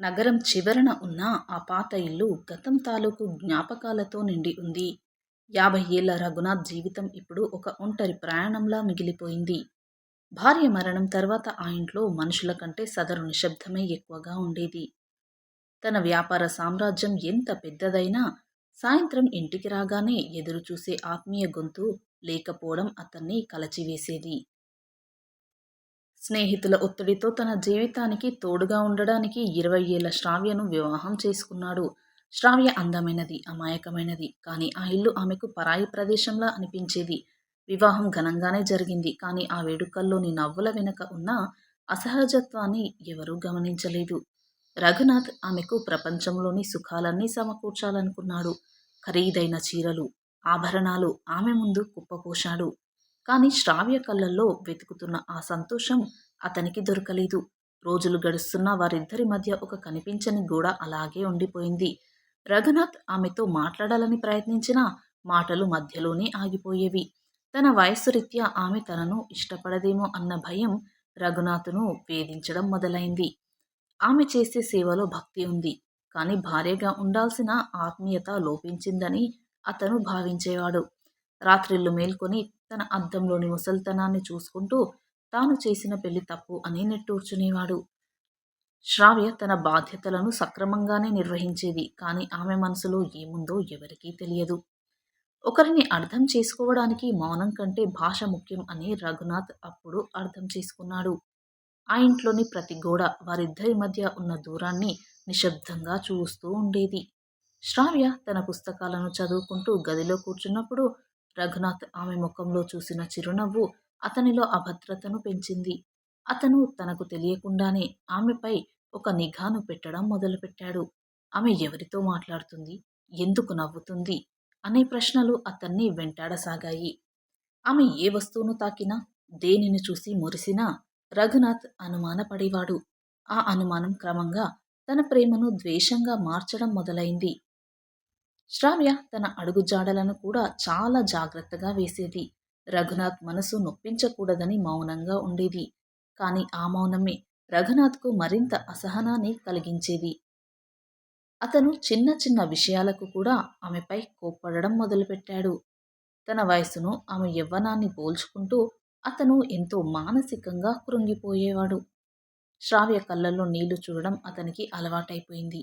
నగరం చివరన ఉన్న ఆ పాత ఇల్లు గతం తాలూకు జ్ఞాపకాలతో నిండి ఉంది. 50 ఏళ్ల రఘునాథ్ జీవితం ఇప్పుడు ఒక ఒంటరి ప్రయాణంలా మిగిలిపోయింది. భార్య మరణం తర్వాత ఆ ఇంట్లో మనుషుల కంటే సదరు నిశ్శబ్దమే ఎక్కువగా ఉండేది. తన వ్యాపార సామ్రాజ్యం ఎంత పెద్దదైనా సాయంత్రం ఇంటికి రాగానే ఎదురుచూసే ఆత్మీయ గొంతు లేకపోవడం అతన్ని కలచివేసేది. స్నేహితుల ఒత్తిడితో తన జీవితానికి తోడుగా ఉండడానికి 20 ఏళ్ల శ్రావ్యను వివాహం చేసుకున్నాడు. శ్రావ్య అందమైనది, అమాయకమైనది. కానీ ఆ ఇల్లు ఆమెకు పరాయి ప్రదేశంలా అనిపించేది. వివాహం ఘనంగానే జరిగింది. కానీ ఆ వేడుకల్లోని నవ్వుల వెనుక ఉన్న అసహజత్వాన్ని ఎవరూ గమనించలేదు. రఘునాథ్ ఆమెకు ప్రపంచంలోని సుఖాలన్నీ సమకూర్చాలనుకున్నాడు. ఖరీదైన చీరలు, ఆభరణాలు ఆమె ముందు కుప్పపోశాడు. కానీ శ్రావ్య కళ్ళల్లో వెతుకుతున్న ఆ సంతోషం అతనికి దొరకలేదు. రోజులు గడుస్తున్నా వారిద్దరి మధ్య ఒక కనిపించని గోడ అలాగే ఉండిపోయింది. రఘునాథ్ ఆమెతో మాట్లాడాలని ప్రయత్నించినా మాటలు మధ్యలోనే ఆగిపోయేవి. తన వయస్సు రీత్యా ఆమె తనను ఇష్టపడదేమో అన్న భయం రఘునాథ్ను వేధించడం మొదలైంది. ఆమె చేసే సేవలో భక్తి ఉంది. కానీ భార్యగా ఉండాల్సిన ఆత్మీయత లోపించిందని అతను భావించేవాడు. రాత్రిళ్ళు మేల్కొని తన అద్దంలోని ముసల్తనాన్ని చూసుకుంటూ తాను చేసిన పెళ్లి తప్పు అని నిట్టూర్చునేవాడు. శ్రావ్య తన బాధ్యతలను సక్రమంగానే నిర్వహించేది. కానీ ఆమె మనసులో ఏముందో ఎవరికీ తెలియదు. ఒకరిని అర్థం చేసుకోవడానికి మౌనం కంటే భాష ముఖ్యం అని రఘునాథ్ అప్పుడు అర్థం చేసుకున్నాడు. ఆ ఇంట్లోని ప్రతి గోడ వారిద్దరి మధ్య ఉన్న దూరాన్ని నిశ్శబ్దంగా చూస్తూ ఉండేది. శ్రావ్య తన పుస్తకాలను చదువుకుంటూ గదిలో కూర్చున్నప్పుడు రఘునాథ్ ఆమె ముఖంలో చూసిన చిరునవ్వు అతనిలో అభద్రతను పెంచింది. అతను తనకు తెలియకుండానే ఆమెపై ఒక నిఘాను పెట్టడం మొదలుపెట్టాడు. ఆమె ఎవరితో మాట్లాడుతుంది, ఎందుకు నవ్వుతుంది అనే ప్రశ్నలు అతన్ని వెంటాడసాగాయి. ఆమె ఏ వస్తువును తాకినా, దేనిని చూసి మురిసినా రఘునాథ్ అనుమానపడేవాడు. ఆ అనుమానం క్రమంగా తన ప్రేమను ద్వేషంగా మార్చడం మొదలైంది. శ్రావ్య తన అడుగుజాడలను కూడా చాలా జాగ్రత్తగా వేసేది. రఘునాథ్ మనసు నొప్పించకూడదని మౌనంగా ఉండేది. కానీ ఆ మౌనమే రఘునాథ్కు మరింత అసహనాన్ని కలిగించేది. అతను చిన్న చిన్న విషయాలకు కూడా ఆమెపై కోప్పడడం మొదలుపెట్టాడు. తన వయసును, ఆమె యవ్వనాన్ని పోల్చుకుంటూ అతను ఎంతో మానసికంగా కృంగిపోయేవాడు. శ్రావ్య కళ్ళల్లో నీళ్లు చూడడం అతనికి అలవాటైపోయింది.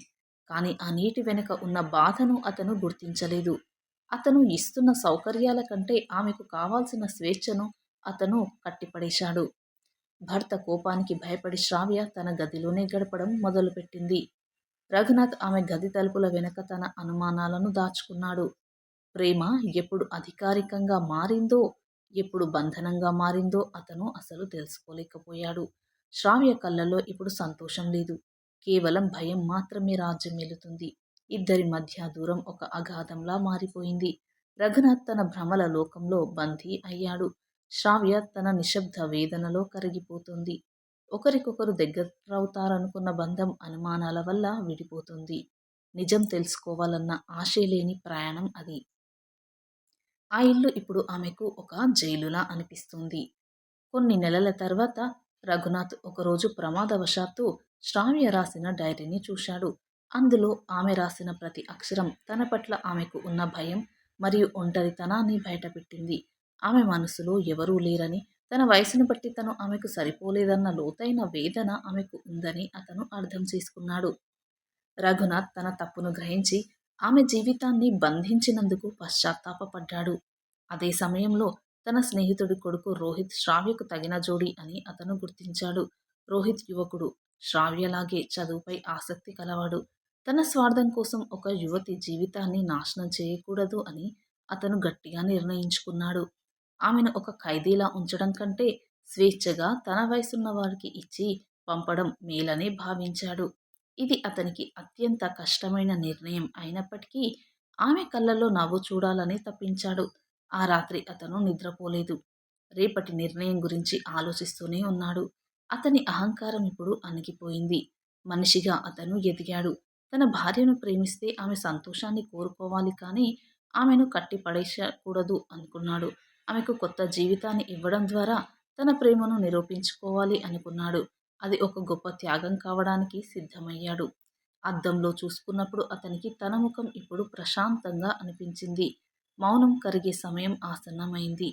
కానీ ఆ నీటి వెనుక ఉన్న బాధను అతను గుర్తించలేదు. అతను ఇస్తున్న సౌకర్యాల కంటే ఆమెకు కావాల్సిన స్వేచ్ఛను అతను కట్టిపడేశాడు. భర్త కోపానికి భయపడి శ్రావ్య తన గదిలోనే గడపడం మొదలుపెట్టింది. రఘునాథ్ ఆమె గది తలుపుల వెనుక తన అనుమానాలను దాచుకున్నాడు. ప్రేమ ఎప్పుడు అధికారికంగా మారిందో, ఎప్పుడు బంధనంగా మారిందో అతను అసలు తెలుసుకోలేకపోయాడు. శ్రావ్య కళ్ళల్లో ఇప్పుడు సంతోషం లేదు. కేవలం భయం మాత్రమే రాజ్యమేలుతుంది. ఇద్దరి మధ్య దూరం ఒక అగాధంలా మారిపోయింది. రఘునాథ్ తన భ్రమల లోకంలో బందీ అయ్యాడు. శ్రావ్య తన నిశ్శబ్ద వేదనలో కరిగిపోతుంది. ఒకరికొకరు దగ్గరవుతారనుకున్న బంధం అనుమానాల వల్ల విడిపోతుంది. నిజం తెలుసుకోవాలన్న ఆశే లేని ప్రయాణం అది. ఆ ఇల్లు ఇప్పుడు ఆమెకు ఒక జైలులా అనిపిస్తుంది. కొన్ని నెలల తర్వాత రఘునాథ్ ఒకరోజు ప్రమాదవశాత్తు శ్రావ్య రాసిన డైరీని చూశాడు. అందులో ఆమె రాసిన ప్రతి అక్షరం తన పట్ల ఆమెకు ఉన్న భయం మరియు ఒంటరితనాన్ని బయటపెట్టింది. ఆమె మనసులో ఎవరూ లేరని, తన వయసును బట్టి తను ఆమెకు సరిపోలేదన్న లోతైన వేదన ఆమెకు ఉందని అతను అర్థం చేసుకున్నాడు. రఘునాథ్ తన తప్పును గ్రహించి ఆమె జీవితాన్ని బంధించినందుకు పశ్చాత్తాపపడ్డాడు. అదే సమయంలో తన స్నేహితుడి కొడుకు రోహిత్ శ్రావ్యకు తగిన జోడి అని అతను గుర్తించాడు. రోహిత్ యువకుడు, శ్రావ్యలాగే చదువుపై ఆసక్తి కలవాడు. తన స్వార్థం కోసం ఒక యువతి జీవితాన్ని నాశనం చేయకూడదు అని అతను గట్టిగా నిర్ణయించుకున్నాడు. ఆమెను ఒక ఖైదీలా ఉంచడం కంటే స్వేచ్ఛగా తన వయసున్న వారికి ఇచ్చి పంపడం మేలని భావించాడు. ఇది అతనికి అత్యంత కష్టమైన నిర్ణయం అయినప్పటికీ ఆమె కళ్ళల్లో నవ్వు చూడాలని తప్పించాడు. ఆ రాత్రి అతను నిద్రపోలేదు. రేపటి నిర్ణయం గురించి ఆలోచిస్తూనే ఉన్నాడు. అతని అహంకారం ఇప్పుడు అణిగిపోయింది. మనిషిగా అతను ఎదిగాడు. తన భార్యను ప్రేమిస్తే ఆమె సంతోషాన్ని కోరుకోవాలి కానీ ఆమెను కట్టిపడేయకూడదు అనుకున్నాడు. ఆమెకు కొత్త జీవితాన్ని ఇవ్వడం ద్వారా తన ప్రేమను నిరూపించుకోవాలి అనుకున్నాడు. అది ఒక గొప్ప త్యాగం కావడానికి సిద్ధమయ్యాడు. అద్దంలో చూసుకున్నప్పుడు అతనికి తన ముఖం ఇప్పుడు ప్రశాంతంగా అనిపించింది. మౌనం కరిగే సమయం ఆసన్నమైంది.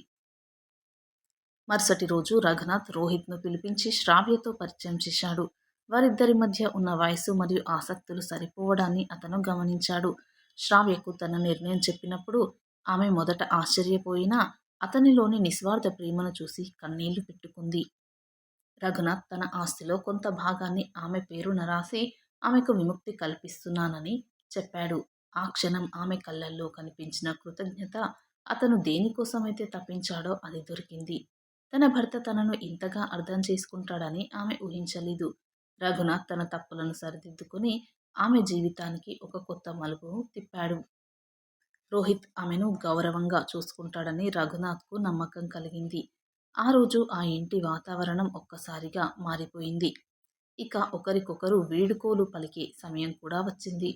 మరుసటి రోజు రఘునాథ్ రోహిత్ను పిలిపించి శ్రావ్యతో పరిచయం చేశాడు. వారిద్దరి మధ్య ఉన్న వయసు మరియు ఆసక్తులు సరిపోవడాన్ని అతను గమనించాడు. శ్రావ్యకు తన నిర్ణయం చెప్పినప్పుడు ఆమె మొదట ఆశ్చర్యపోయినా అతనిలోని నిస్వార్థ ప్రేమను చూసి కన్నీళ్లు పెట్టుకుంది. రఘునాథ్ తన ఆస్తిలో కొంత భాగాన్ని ఆమె పేరున రాసి ఆమెకు విముక్తి కల్పిస్తున్నానని చెప్పాడు. ఆ క్షణం ఆమె కళ్ళల్లో కనిపించిన కృతజ్ఞత అతను దేనికోసమైతే తప్పించాడో అది దొరికింది. తన భర్త తనను ఇంతగా అర్థం చేసుకుంటాడని ఆమె ఊహించలేదు. రఘునాథ్ తన తప్పులను సరిదిద్దుకుని ఆమె జీవితానికి ఒక కొత్త మలుపును తిప్పాడు. రోహిత్ ఆమెను గౌరవంగా చూసుకుంటాడని రఘునాథ్కు నమ్మకం కలిగింది. ఆ రోజు ఆ ఇంటి వాతావరణం ఒక్కసారిగా మారిపోయింది. ఇక ఒకరికొకరు వీడుకోలు పలికే సమయం కూడా వచ్చింది.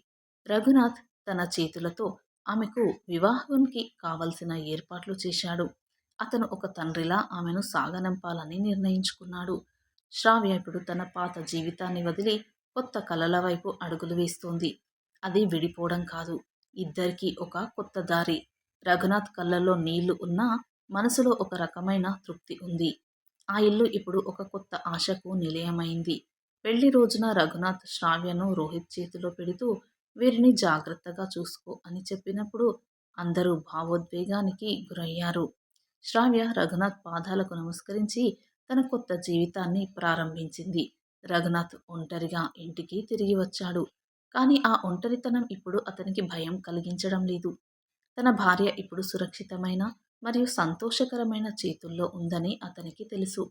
రఘునాథ్ తన చేతులతో ఆమెకు వివాహానికి కావలసిన ఏర్పాట్లు చేశాడు. అతను ఒక తండ్రిలా ఆమెను సాగనంపాలని నిర్ణయించుకున్నాడు. శ్రావ్య ఇప్పుడు తన పాత జీవితాన్ని వదిలి కొత్త కలల వైపు అడుగులు వేస్తోంది. అది విడిపోవడం కాదు, ఇద్దరికీ ఒక కొత్త దారి. రఘునాథ్ కళ్ళల్లో నీళ్లు ఉన్నా మనసులో ఒక రకమైన తృప్తి ఉంది. ఆ ఇల్లు ఇప్పుడు ఒక కొత్త ఆశకు నిలయమైంది. పెళ్లి రోజున రఘునాథ్ శ్రావ్యను రోహిత్ చేతిలో పెడుతూ వీరిని జాగ్రత్తగా చూసుకో అని చెప్పినప్పుడు అందరూ భావోద్వేగానికి గురయ్యారు. శ్రావ్య రఘునాథ్ పాదాలకు నమస్కరించి తన కొత్త జీవితాన్ని ప్రారంభించింది. రఘునాథ్ ఒంటరిగా ఇంటికి తిరిగి వచ్చాడు. కానీ ఆ ఒంటరితనం ఇప్పుడు అతనికి భయం కలిగించడం లేదు. తన భార్య ఇప్పుడు సురక్షితమైన మరియు సంతోషకరమైన చేతుల్లో ఉందని అతనికి తెలుసు.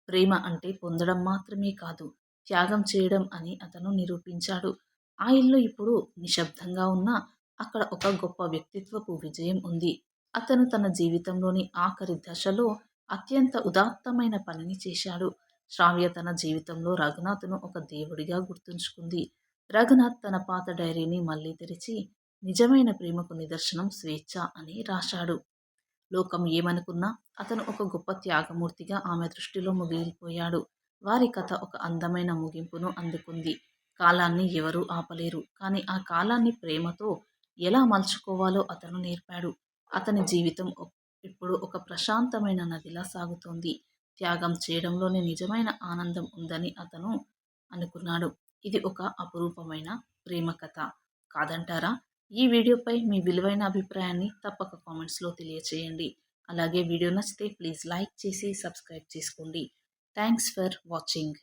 ప్రేమ అంటే పొందడం మాత్రమే కాదు, త్యాగం చేయడం అని అతను నిరూపించాడు. ఆ ఇల్లు ఇప్పుడు నిశ్శబ్దంగా ఉన్నా అక్కడ ఒక గొప్ప వ్యక్తిత్వపు విజయం ఉంది. అతను తన జీవితంలోని ఆఖరి దశలో అత్యంత ఉదాత్తమైన పనిని చేశాడు. శ్రావ్య తన జీవితంలో రఘునాథ్ను ఒక దేవుడిగా గుర్తుంచుకుంది. రఘునాథ్ తన పాత డైరీని మళ్లీ తెరిచి నిజమైన ప్రేమకు నిదర్శనం స్వేచ్ఛ అని రాశాడు. లోకం ఏమనుకున్నా అతను ఒక గొప్ప త్యాగమూర్తిగా ఆమె దృష్టిలో మిగిలిపోయాడు. వారి కథ ఒక అందమైన ముగింపును అందుకుంది. కాలాన్ని ఎవరూ ఆపలేరు, కానీ ఆ కాలాన్ని ప్రేమతో ఎలా మలుచుకోవాలో అతను నేర్పాడు. అతని జీవితం ఇప్పుడు ఒక ప్రశాంతమైన నదిలా సాగుతోంది. త్యాగం చేయడంలోనే నిజమైన ఆనందం ఉందని అతను అనుకున్నాడు. ఇది ఒక అపురూపమైన ప్రేమ కథ కాదంటారా? ఈ వీడియోపై మీ విలువైన అభిప్రాయాన్ని తప్పక కామెంట్స్లో తెలియచేయండి. అలాగే వీడియో నచ్చితే ప్లీజ్ లైక్ చేసి సబ్స్క్రైబ్ చేసుకోండి. Thanks for watching.